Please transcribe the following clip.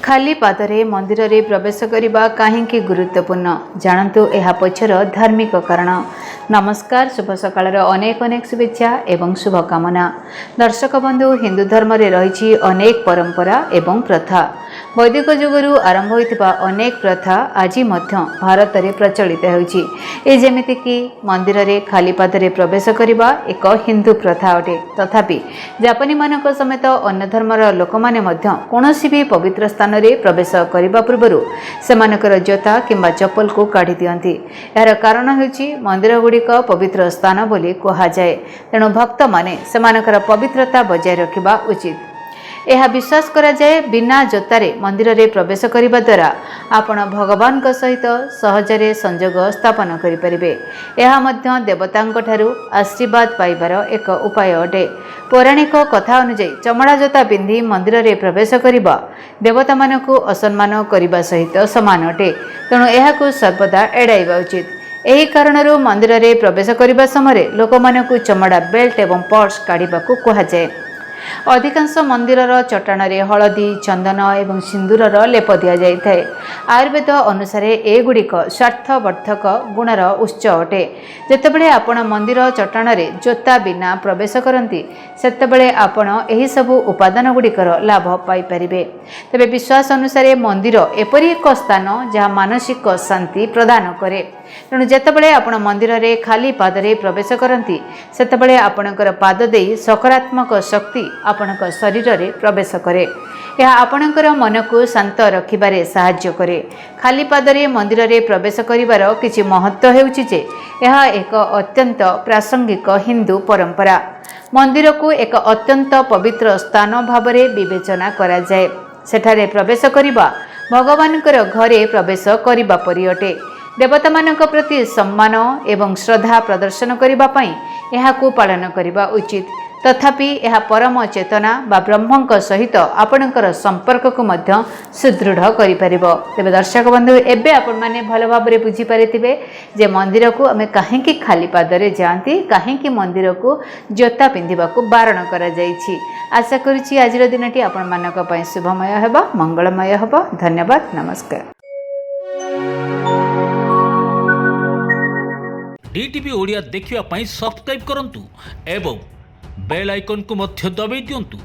खाली पादरे मंदिर रे प्रवेश करने कहीं गुरुत्वपूर्ण जानतु यह पछर धार्मिक कारण। नमस्कार, शुभ सकाळ अनेक अनेक शुभेच्छा एवं शुभकामना। दर्शक बंधु, हिंदू धर्म रे रही अनेक परंपरा एवं प्रथा। वैदिक जुगरू आरंभ होइतिबा अनेक प्रथा आज भारत में प्रचलित होछि। जेमिति कि मंदिर रे खाली पादरे प्रवेश करने एक हिंदू प्रथा अटे। तथापि जापानी मानक समेत अन्य धर्मर लोक माने कौनसी भी पवित्र स्थान रे प्रवेश करने पूर्व सेमानकर जोता किंबा चप्पल को काढ़ी दियंती। यार कारण होछि मंदिर गुड़िक पवित्र स्थान बोली कहुए, तेणु भक्त माने सेमानकर पवित्रता बजाय रखिबा उचित। यह विश्वास करा जाए बिना जोतारे मंदिर रे प्रवेश करने द्वारा आपण भगवान सहित सहजरे संजोग स्थापन करें। यह मध्य देवतांक ठारू आशीर्वाद पाइबार एक उपाय अटे। पौराणिक कथा अनुसार चमड़ा जोता पिंधि मंदिर रे प्रवेश करने देवता मानकु असम्मान करने सहित समान अटे। तेणु यह सर्वदा एड़ाइबा उचित। यही कारणरू मंदिर रे प्रवेश करने समय लोक मानकु चमड़ा बेल्ट एवं पर्स काढ़ा कहुए। अधिकांश मंदिर चट्टाण रे हलदी, चंदन एवं सिंदूर लेप दि जाए। आयुर्वेद अनुसार एगुड़िक स्वार्थवर्धक गुणर उत्स अटे। जितेबले आपण मंदिर चट्टाण रे जोता बिना प्रवेश करती सेतेबले आपण एही सबु उपादान गुड़िकर लाभ पाई परिबे। तेबे विश्वास अनुसार मंदिर एपरि एक स्थान जहाँ मानसिक शांति प्रदान करे। तेणु जितेबले आपण मंदिर रे खाली पादरे प्रवेश करती सेतेबले आपणकर पाद देई सकारात्मक शक्ति आपणक शरीर रे प्रवेश करे। यह आपणकर मन को शांत रखिबारे सहाय्य करे। खाली पादरे मंदिर रे प्रवेश करिवार किछि महत्व हेउछि जे यह एक अत्यंत प्रासंगिक हिंदू परंपरा। मंदिर को एक अत्यंत पवित्र स्थान भावरे विवेचना करा जाए। सेठारे प्रवेश करिबा भगवानकर घरे प्रवेश करिबा परि अटे। देवता मानक प्रति सम्मान एवं श्रद्धा प्रदर्शन करिबा पई एहाकू पालन करिबा उचित। तथापि यह परम चेतना बा ब्रह्मंक सहित आपणकर संपर्क को मध्य सुदृढ़ करि परिबो। तेबे दर्शक बंधु, एबे आपण माने भलो भाबरे बुझी परिथिबे जे मंदिर को आमे काहेकि खाली पादरे जांती, काहेकि मंदिर को जोता पिंधिबा को बारण करा जाईछि। आशा करूछि आजिर दिनटी आपण मानक पई शुभमय हेबो, मंगलमय हेबो। धन्यवाद, नमस्कार। डीटीवी ओडिया देखिवा पई सब्सक्राइब करंतु एवं बेल आइकन को मध्य दबाई दियंतु।